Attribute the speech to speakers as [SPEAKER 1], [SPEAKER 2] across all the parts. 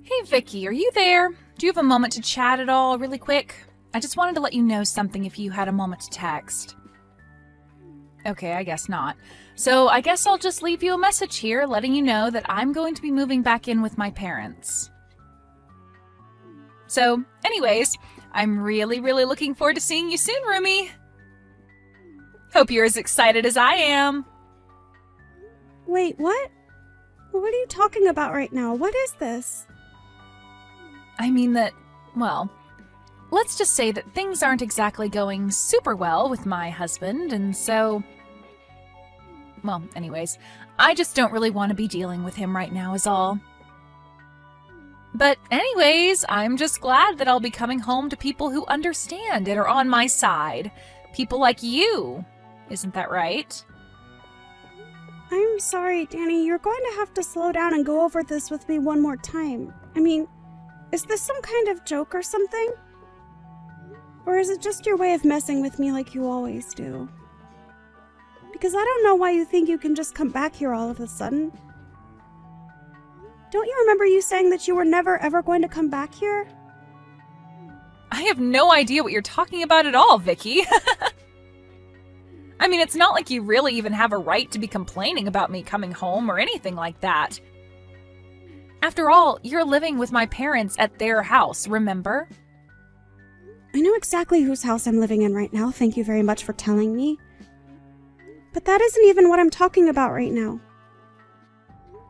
[SPEAKER 1] Hey Vicky, are you there? Do you have a moment to chat at all, really quick? I just wanted to let you know something if you had a moment to text. Okay, I guess not. So I guess I'll just leave you a message here letting you know that I'm going to be moving back in with my parents. So, anyways, I'm really looking forward to seeing you soon, Rumi. Hope you're as excited as I am.
[SPEAKER 2] Wait, what? What are you talking about right now? What is this?
[SPEAKER 1] I mean that, well, let's just say that things aren't exactly going super well with my husband, and so... Well, anyways, I just don't really want to be dealing with him right now is all. But anyways, I'm just glad that I'll be coming home to people who understand and are on my side. People like you. Isn't that right?
[SPEAKER 2] I'm sorry, Danny. You're going to have to slow down and go over this with me one more time. I mean, is this some kind of joke or something? Or is it just your way of messing with me like you always do? Because I don't know why you think you can just come back here all of a sudden. Don't you remember you saying that you were never ever going to come back here?
[SPEAKER 1] I have no idea what you're talking about at all, Vicky. I mean, it's not like you really even have a right to be complaining about me coming home or anything like that. After all, you're living with my parents at their house, remember?
[SPEAKER 2] I know exactly whose house I'm living in right now, thank you very much for telling me. But that isn't even what I'm talking about right now.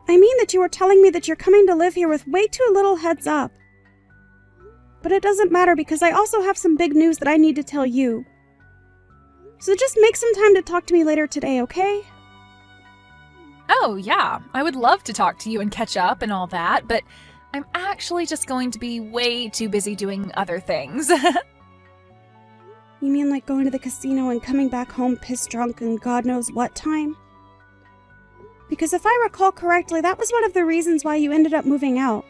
[SPEAKER 2] I mean that you were telling me that you're coming to live here with way too little heads up. But it doesn't matter because I also have some big news that I need to tell you. So just make some time to talk to me later today, okay?
[SPEAKER 1] Oh, yeah. I would love to talk to you and catch up and all that, but I'm actually just going to be way too busy doing other things.
[SPEAKER 2] You mean like going to the casino and coming back home pissed drunk and God knows what time? Because if I recall correctly, that was one of the reasons why you ended up moving out.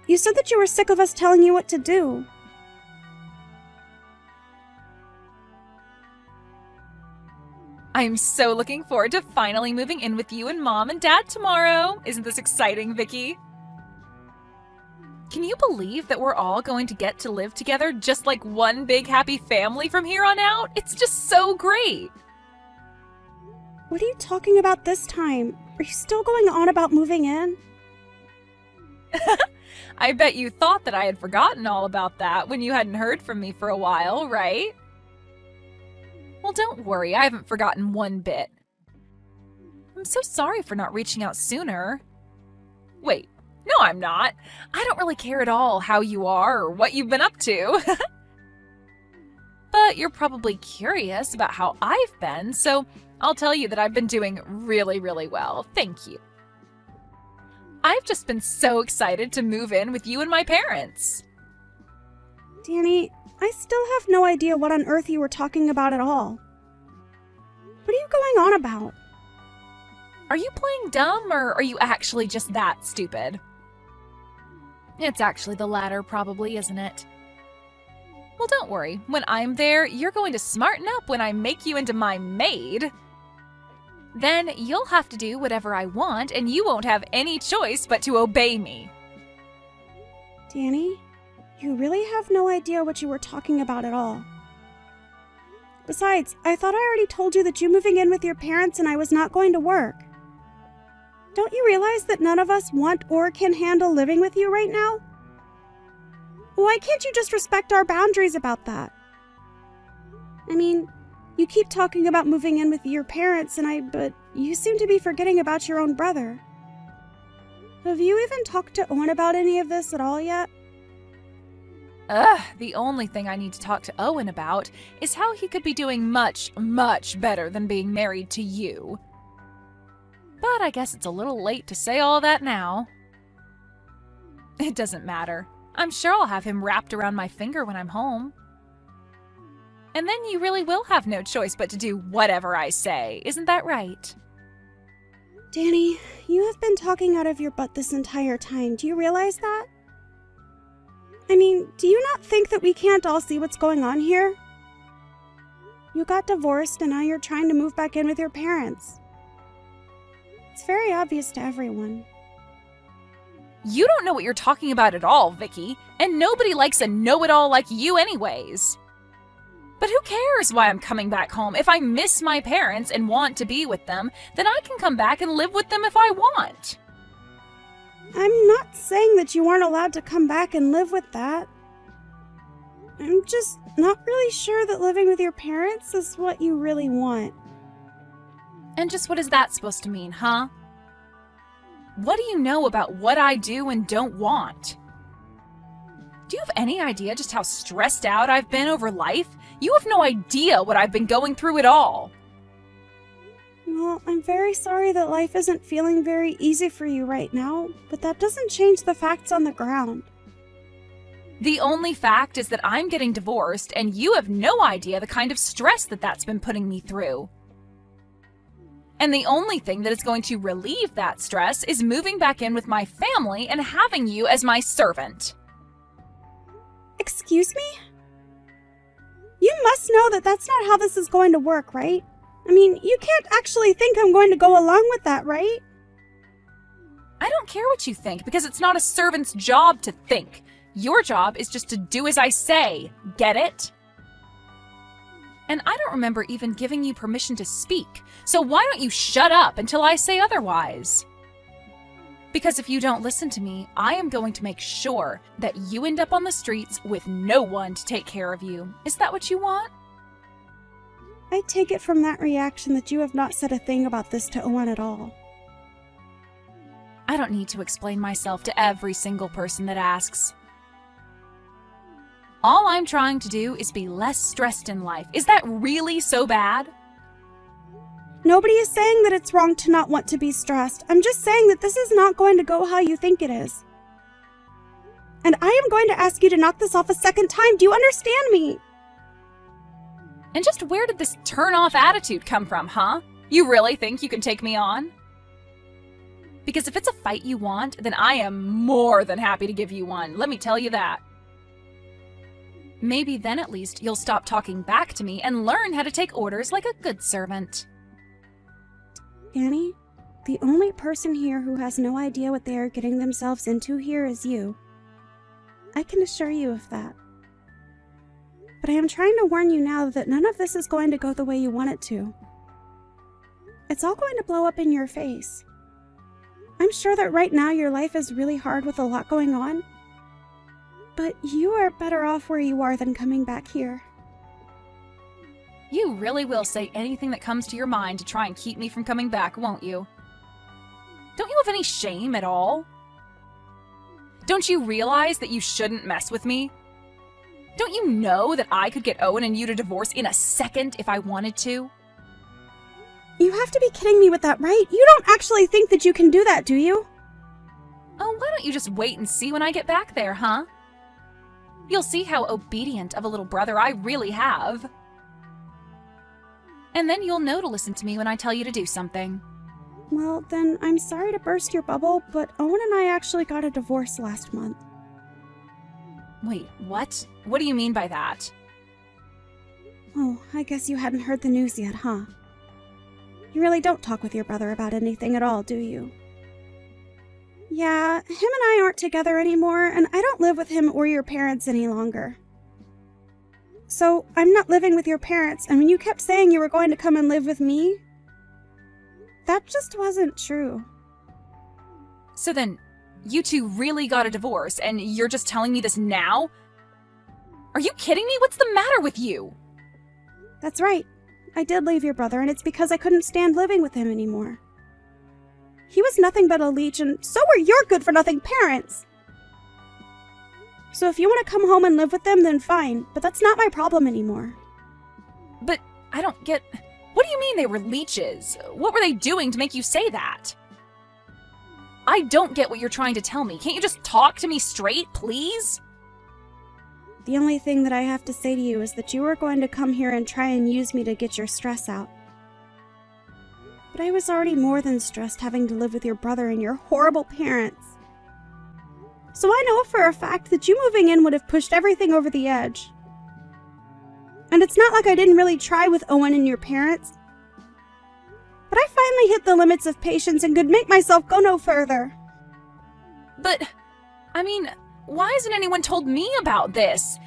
[SPEAKER 2] You said that you were sick of us telling you what to do.
[SPEAKER 1] I'm so looking forward to finally moving in with you and Mom and Dad tomorrow. Isn't this exciting, Vicky? Can you believe that we're all going to get to live together just like one big happy family from here on out? It's just so great.
[SPEAKER 2] What are you talking about this time? Are you still going on about moving in?
[SPEAKER 1] I bet you thought that I had forgotten all about that when you hadn't heard from me for a while, right? Well, don't worry, I haven't forgotten one bit. I'm so sorry for not reaching out sooner. Wait, no I'm not. I don't really care at all how you are or what you've been up to. But you're probably curious about how I've been, so I'll tell you that I've been doing really well, thank you. I've just been so excited to move in with you and my parents.
[SPEAKER 2] Danny, I still have no idea what on earth you were talking about at all. What are you going on about?
[SPEAKER 1] Are you playing dumb, or are you actually just that stupid? It's actually the latter, probably, isn't it? Well, don't worry. When I'm there, you're going to smarten up when I make you into my maid. Then you'll have to do whatever I want, and you won't have any choice but to obey me.
[SPEAKER 2] Danny, you really have no idea what you were talking about at all. Besides, I thought I already told you that you moving in with your parents and I was not going to work. Don't you realize that none of us want or can handle living with you right now? Why can't you just respect our boundaries about that? I mean, you keep talking about moving in with your parents but you seem to be forgetting about your own brother. Have you even talked to Owen about any of this at all yet?
[SPEAKER 1] The only thing I need to talk to Owen about is how he could be doing much better than being married to you. But I guess it's a little late to say all that now. It doesn't matter. I'm sure I'll have him wrapped around my finger when I'm home. And then you really will have no choice but to do whatever I say, isn't that right?
[SPEAKER 2] Danny, you have been talking out of your butt this entire time. Do you realize that? I mean, do you not think that we can't all see what's going on here? You got divorced and now you're trying to move back in with your parents. It's very obvious to everyone.
[SPEAKER 1] You don't know what you're talking about at all, Vicky, and nobody likes a know-it-all like you anyways. But who cares why I'm coming back home? If I miss my parents and want to be with them, then I can come back and live with them if I want.
[SPEAKER 2] I'm not saying that you aren't allowed to come back and live with that. I'm just not really sure that living with your parents is what you really want.
[SPEAKER 1] And just what is that supposed to mean, huh? What do you know about what I do and don't want? Do you have any idea just how stressed out I've been over life? You have no idea what I've been going through at all.
[SPEAKER 2] Well, I'm very sorry that life isn't feeling very easy for you right now, but that doesn't change the facts on the ground.
[SPEAKER 1] The only fact is that I'm getting divorced, and you have no idea the kind of stress that that's been putting me through. And the only thing that is going to relieve that stress is moving back in with my family and having you as my servant.
[SPEAKER 2] Excuse me? You must know that that's not how this is going to work, right? I mean, you can't actually think I'm going to go along with that, right?
[SPEAKER 1] I don't care what you think, because it's not a servant's job to think. Your job is just to do as I say. Get it? And I don't remember even giving you permission to speak, so why don't you shut up until I say otherwise? Because if you don't listen to me, I am going to make sure that you end up on the streets with no one to take care of you. Is that what you want?
[SPEAKER 2] I take it from that reaction that you have not said a thing about this to Owen at all.
[SPEAKER 1] I don't need to explain myself to every single person that asks. All I'm trying to do is be less stressed in life. Is that really so bad?
[SPEAKER 2] Nobody is saying that it's wrong to not want to be stressed. I'm just saying that this is not going to go how you think it is. And I am going to ask you to knock this off a second time. Do you understand me?
[SPEAKER 1] And just where did this turn-off attitude come from, huh? You really think you can take me on? Because if it's a fight you want, then I am more than happy to give you one. Let me tell you that. Maybe then at least you'll stop talking back to me and learn how to take orders like a good servant.
[SPEAKER 2] Annie, the only person here who has no idea what they are getting themselves into here is you. I can assure you of that. But I am trying to warn you now that none of this is going to go the way you want it to. It's all going to blow up in your face. I'm sure that right now your life is really hard with a lot going on. But you are better off where you are than coming back here.
[SPEAKER 1] You really will say anything that comes to your mind to try and keep me from coming back, won't you? Don't you have any shame at all? Don't you realize that you shouldn't mess with me? Don't you know that I could get Owen and you to divorce in a second if I wanted to?
[SPEAKER 2] You have to be kidding me with that, right? You don't actually think that you can do that, do you?
[SPEAKER 1] Oh, why don't you just wait and see when I get back there, huh? You'll see how obedient of a little brother I really have. And then you'll know to listen to me when I tell you to do something.
[SPEAKER 2] Well, then I'm sorry to burst your bubble, but Owen and I actually got a divorce last month.
[SPEAKER 1] Wait, what? What do you mean by that?
[SPEAKER 2] Oh, I guess you hadn't heard the news yet, huh? You really don't talk with your brother about anything at all, do you? Yeah, him and I aren't together anymore, and I don't live with him or your parents any longer. So, I'm not living with your parents, and when you kept saying you were going to come and live with me, that just wasn't true.
[SPEAKER 1] So then, you two really got a divorce, and you're just telling me this now? Are you kidding me? What's the matter with you?
[SPEAKER 2] That's right. I did leave your brother, and it's because I couldn't stand living with him anymore. He was nothing but a leech, and so were your good-for-nothing parents. So if you want to come home and live with them, then fine, but that's not my problem anymore.
[SPEAKER 1] But I don't get... What do you mean they were leeches? What were they doing to make you say that? I don't get what you're trying to tell me. Can't you just talk to me straight, please?
[SPEAKER 2] The only thing that I have to say to you is that you were going to come here and try and use me to get your stress out. But I was already more than stressed having to live with your brother and your horrible parents. So I know for a fact that you moving in would have pushed everything over the edge. And it's not like I didn't really try with Owen and your parents. But I finally hit the limits of patience and could make myself go no further.
[SPEAKER 1] But, I mean, why hasn't anyone told me about this?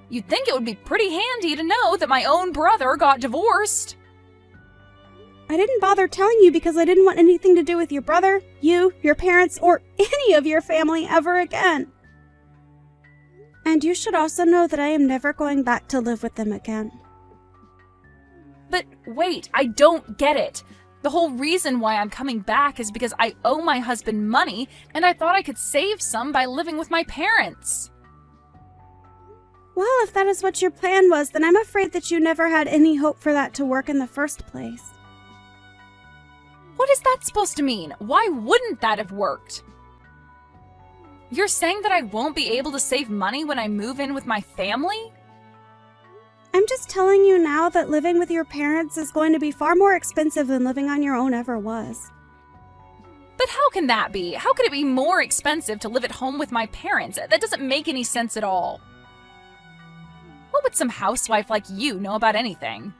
[SPEAKER 1] You'd think it would be pretty handy to know that my own brother got divorced.
[SPEAKER 2] I didn't bother telling you because I didn't want anything to do with your brother, you, your parents, or any of your family ever again. And you should also know that I am never going back to live with them again.
[SPEAKER 1] But wait, I don't get it. The whole reason why I'm coming back is because I owe my husband money, and I thought I could save some by living with my parents.
[SPEAKER 2] Well, if that is what your plan was, then I'm afraid that you never had any hope for that to work in the first place.
[SPEAKER 1] What is that supposed to mean? Why wouldn't that have worked? You're saying that I won't be able to save money when I move in with my family?
[SPEAKER 2] I'm just telling you now that living with your parents is going to be far more expensive than living on your own ever was.
[SPEAKER 1] But how can that be? How could it be more expensive to live at home with my parents? That doesn't make any sense at all. What would some housewife like you know about anything?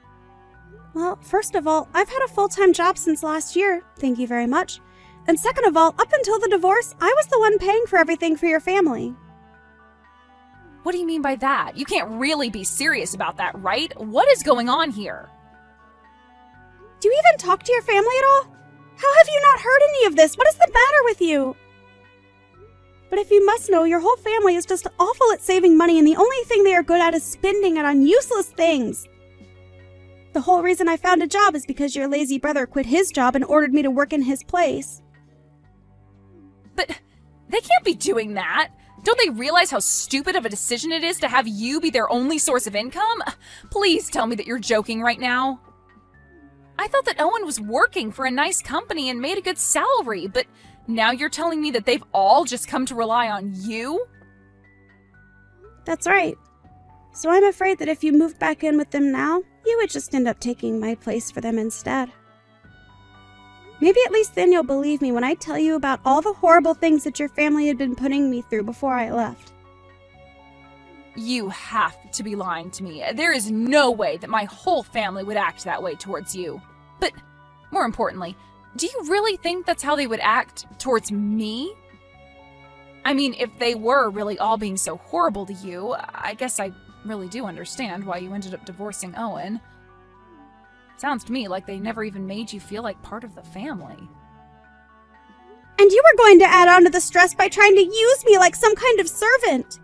[SPEAKER 2] Well, first of all, I've had a full-time job since last year, thank you very much. And second of all, up until the divorce, I was the one paying for everything for your family.
[SPEAKER 1] What do you mean by that? You can't really be serious about that, right? What is going on here?
[SPEAKER 2] Do you even talk to your family at all? How have you not heard any of this? What is the matter with you? But if you must know, your whole family is just awful at saving money, and the only thing they are good at is spending it on useless things. The whole reason I found a job is because your lazy brother quit his job and ordered me to work in his place.
[SPEAKER 1] But they can't be doing that. Don't they realize how stupid of a decision it is to have you be their only source of income? Please tell me that you're joking right now. I thought that Owen was working for a nice company and made a good salary, but now you're telling me that they've all just come to rely on you?
[SPEAKER 2] That's right. So I'm afraid that if you moved back in with them now, you would just end up taking my place for them instead. Maybe at least then you'll believe me when I tell you about all the horrible things that your family had been putting me through before I left.
[SPEAKER 1] You have to be lying to me. There is no way that my whole family would act that way towards you. But more importantly, do you really think that's how they would act towards me? I mean, if they were really all being so horrible to you, I guess I really do understand why you ended up divorcing Owen. Sounds to me like they never even made you feel like part of the family.
[SPEAKER 2] And you were going to add on to the stress by trying to use me like some kind of servant.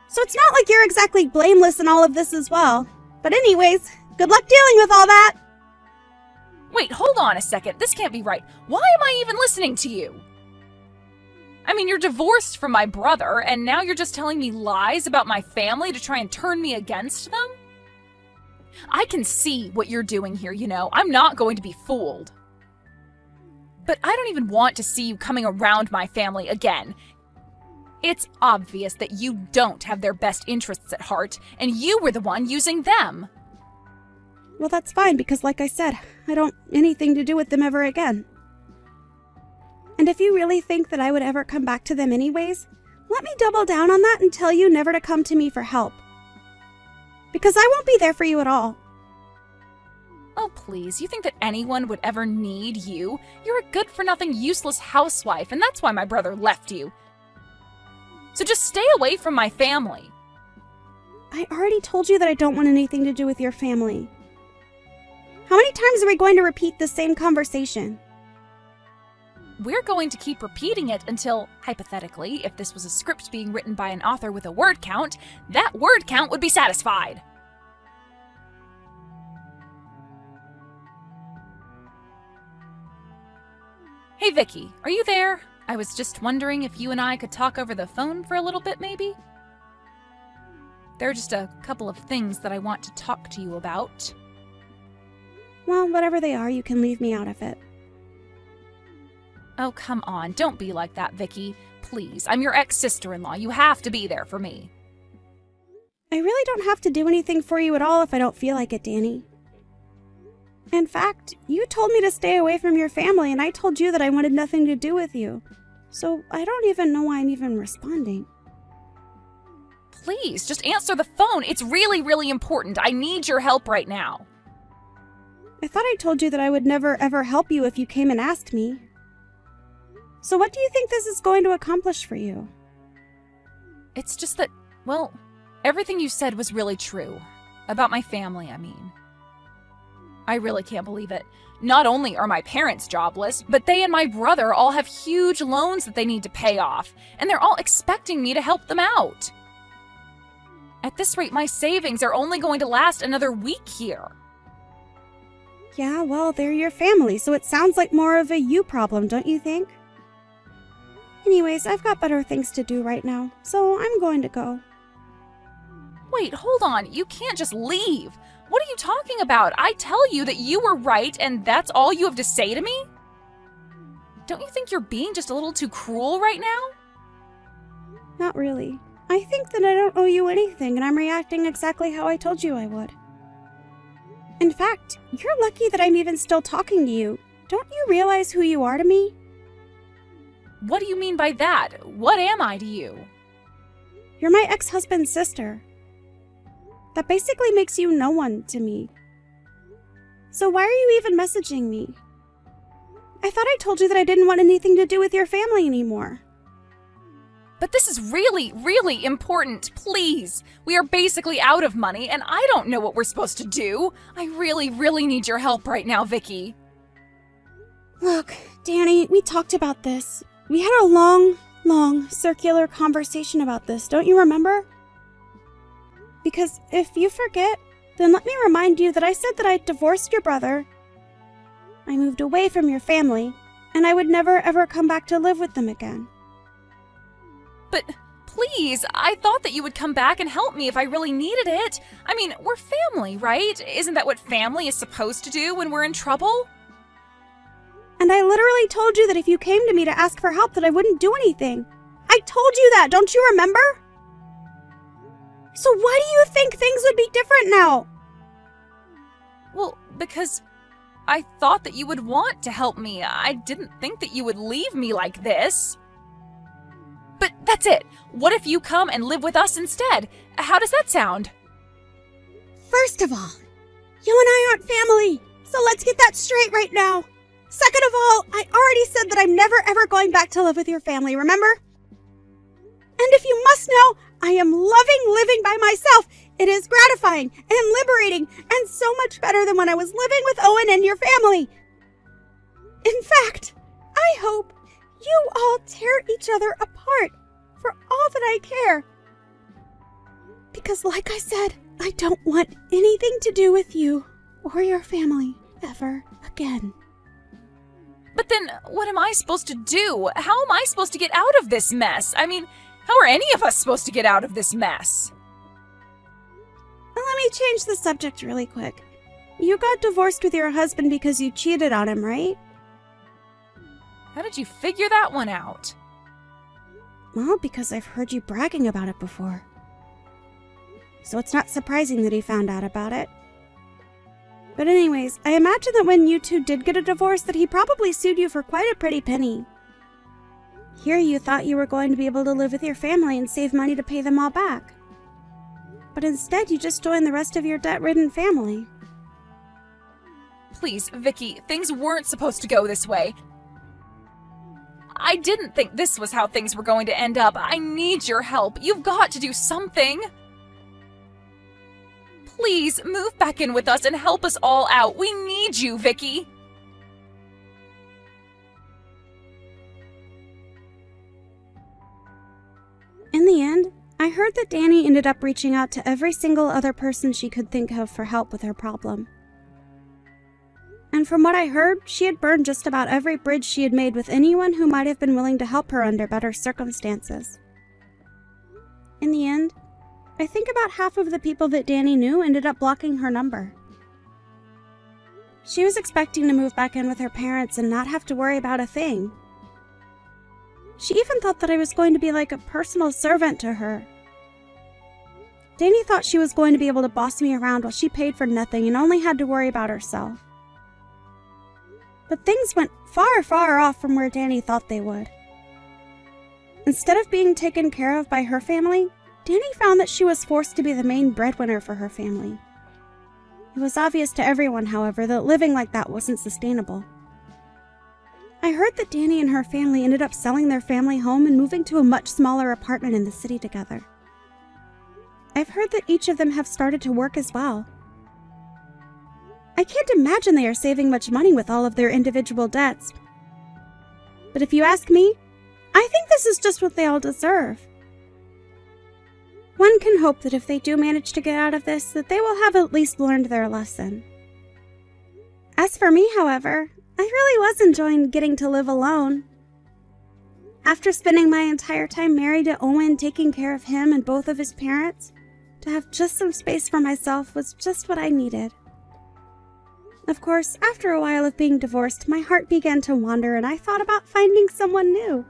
[SPEAKER 2] So it's not like you're exactly blameless in all of this as well. But anyways, good luck dealing with all that.
[SPEAKER 1] Wait, hold on a second. This can't be right. Why am I even listening to you? I mean, you're divorced from my brother, and now you're just telling me lies about my family to try and turn me against them? I can see what you're doing here, you know. I'm not going to be fooled. But I don't even want to see you coming around my family again. It's obvious that you don't have their best interests at heart, and you were the one using them.
[SPEAKER 2] Well, that's fine, because like I said, I don't want anything to do with them ever again. And if you really think that I would ever come back to them anyways, let me double down on that and tell you never to come to me for help. Because I won't be there for you at all.
[SPEAKER 1] Oh, please, you think that anyone would ever need you? You're a good-for-nothing, useless housewife, and that's why my brother left you. So just stay away from my family.
[SPEAKER 2] I already told you that I don't want anything to do with your family. How many times are we going to repeat the same conversation?
[SPEAKER 1] We're going to keep repeating it until, hypothetically, if this was a script being written by an author with a word count, that word count would be satisfied. Hey Vicky, are you there? I was just wondering if you and I could talk over the phone for a little bit, maybe? There are just a couple of things that I want to talk to you about.
[SPEAKER 2] Well, whatever they are, you can leave me out of it.
[SPEAKER 1] Oh, come on, don't be like that, Vicky. Please, I'm your ex-sister-in-law. You have to be there for me.
[SPEAKER 2] I really don't have to do anything for you at all if I don't feel like it, Danny. In fact, you told me to stay away from your family, and I told you that I wanted nothing to do with you. So I don't even know why I'm even responding.
[SPEAKER 1] Please, just answer the phone. It's really, really important. I need your help right now.
[SPEAKER 2] I thought I told you that I would never ever help you if you came and asked me. So what do you think this is going to accomplish for you?
[SPEAKER 1] It's just that, well, everything you said was really true. About my family, I mean. I really can't believe it. Not only are my parents jobless, but they and my brother all have huge loans that they need to pay off, and they're all expecting me to help them out. At this rate, my savings are only going to last another week here.
[SPEAKER 2] Yeah, well, they're your family, so it sounds like more of a you problem, don't you think? Anyways, I've got better things to do right now, so I'm going to go.
[SPEAKER 1] Wait, hold on. You can't just leave. What are you talking about? I tell you that you were right, and that's all you have to say to me? Don't you think you're being just a little too cruel right now?
[SPEAKER 2] Not really. I think that I don't owe you anything, and I'm reacting exactly how I told you I would. In fact, you're lucky that I'm even still talking to you. Don't you realize who you are to me?
[SPEAKER 1] What do you mean by that? What am I to you?
[SPEAKER 2] You're my ex-husband's sister. That basically makes you no one to me. So why are you even messaging me? I thought I told you that I didn't want anything to do with your family anymore.
[SPEAKER 1] But this is really, really important. Please. We are basically out of money, and I don't know what we're supposed to do. I really, really need your help right now, Vicky.
[SPEAKER 2] Look, Danny, we talked about this. We had a long, circular conversation about this, don't you remember? Because if you forget, then let me remind you that I said that I divorced your brother, I moved away from your family, and I would never ever come back to live with them again.
[SPEAKER 1] But please, I thought that you would come back and help me if I really needed it. I mean, we're family, right? Isn't that what family is supposed to do when we're in trouble?
[SPEAKER 2] And I literally told you that if you came to me to ask for help that I wouldn't do anything. I told you that, don't you remember? So why do you think things would be different now?
[SPEAKER 1] Well, because I thought that you would want to help me. I didn't think that you would leave me like this. But that's it. What if you come and live with us instead? How does that sound?
[SPEAKER 2] First of all, you and I aren't family, so let's get that straight right now. Second of all, I already said that I'm never ever going back to live with your family, remember? And if you must know, I am loving living by myself. It is gratifying and liberating and so much better than when I was living with Owen and your family. In fact, I hope you all tear each other apart for all that I care. Because like I said, I don't want anything to do with you or your family ever again.
[SPEAKER 1] But then, what am I supposed to do? How am I supposed to get out of this mess? I mean, how are any of us supposed to get out of this mess?
[SPEAKER 2] Well, let me change the subject really quick. You got divorced with your husband because you cheated on him, right?
[SPEAKER 1] How did you figure that one out?
[SPEAKER 2] Well, because I've heard you bragging about it before. So it's not surprising that he found out about it. But anyways, I imagine that when you two did get a divorce that he probably sued you for quite a pretty penny. Here you thought you were going to be able to live with your family and save money to pay them all back. But instead you just joined the rest of your debt-ridden family.
[SPEAKER 1] Please, Vicky, things weren't supposed to go this way. I didn't think this was how things were going to end up. I need your help. You've got to do something. Please, move back in with us and help us all out. We need you, Vicky.
[SPEAKER 2] In the end, I heard that Danny ended up reaching out to every single other person she could think of for help with her problem. And from what I heard, she had burned just about every bridge she had made with anyone who might have been willing to help her under better circumstances. In the end, I think about half of the people that Danny knew ended up blocking her number. She was expecting to move back in with her parents and not have to worry about a thing. She even thought that I was going to be like a personal servant to her. Danny thought she was going to be able to boss me around while she paid for nothing and only had to worry about herself. But things went far, far off from where Danny thought they would. Instead of being taken care of by her family, Danny found that she was forced to be the main breadwinner for her family. It was obvious to everyone, however, that living like that wasn't sustainable. I heard that Danny and her family ended up selling their family home and moving to a much smaller apartment in the city together. I've heard that each of them have started to work as well. I can't imagine they are saving much money with all of their individual debts. But if you ask me, I think this is just what they all deserve. One can hope that if they do manage to get out of this, that they will have at least learned their lesson. As for me, however, I really was enjoying getting to live alone. After spending my entire time married to Owen, taking care of him and both of his parents, to have just some space for myself was just what I needed. Of course, after a while of being divorced, my heart began to wander and I thought about finding someone new.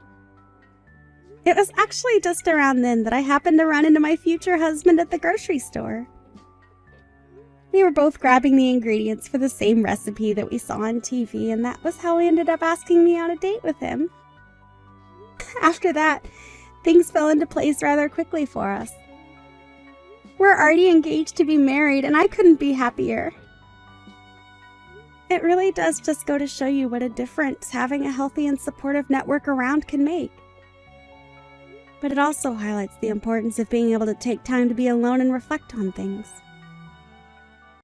[SPEAKER 2] It was actually just around then that I happened to run into my future husband at the grocery store. We were both grabbing the ingredients for the same recipe that we saw on TV, and that was how he ended up asking me on a date with him. After that, things fell into place rather quickly for us. We're already engaged to be married, and I couldn't be happier. It really does just go to show you what a difference having a healthy and supportive network around can make. But it also highlights the importance of being able to take time to be alone and reflect on things.